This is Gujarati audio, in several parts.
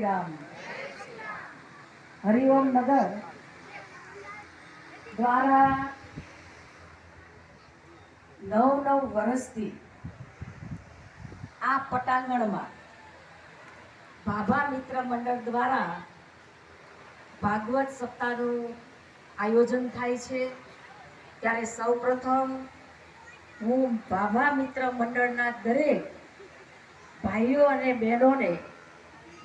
શ્રી રામ. હરિઓમ નગર દ્વારા 9 વર્ષથી આ પટાંગણમાં ભાભા મિત્ર મંડળ દ્વારા ભાગવત સપ્તાહનું આયોજન થાય છે। ત્યારે સૌપ્રથમ હું ભાભા મિત્ર મંડળના દરેક ભાઈઓ અને બહેનોને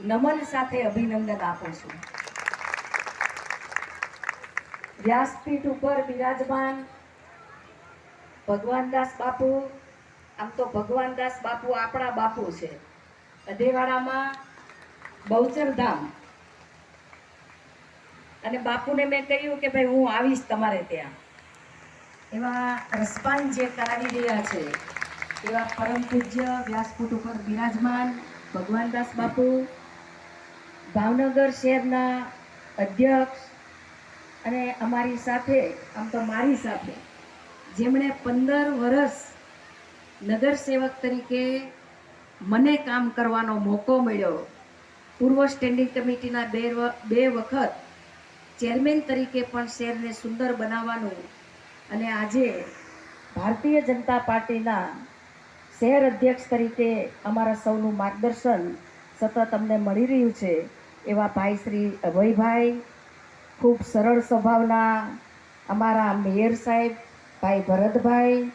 નમન સાથે અભિનંદન આપું છું। વ્યાસપીઠ ઉપર બિરાજમાન ભગવાનદાસ બાપુ, આમ તો ભગવાનદાસ બાપુ આપણા બાપુ છે। અધેવાડામાં બહુચરધામ, અને બાપુને મેં કહ્યું કે ભાઈ હું આવીશ તમારે ત્યાં। એવા રસપાન જે કરાવી રહ્યા છે એવા પરમ પૂજ્ય વ્યાસપીઠ ઉપર બિરાજમાન ભગવાનદાસ બાપુ, ભાવનગર શહેરના અધ્યક્ષ, અને અમારી સાથે, આમ તો મારી સાથે, જેમણે 15 વર્ષ નગર સેવક તરીકે મને કામ કરવાનો મોકો મળ્યો, પૂર્વ સ્ટેન્ડિંગ કમિટીના 2 વખત ચેરમેન તરીકે પણ શહેરને સુંદર બનાવવાનું, અને આજે ભારતીય જનતા પાર્ટીના શહેર અધ્યક્ષ તરીકે અમારા સૌનું માર્ગદર્શન સતત અમને મળી રહ્યું છે એવા ભાઈ શ્રી અભયભાઈ, ખૂબ સરળ સ્વભાવના અમારા મેયર સાહેબ ભાઈ ભરતભાઈ,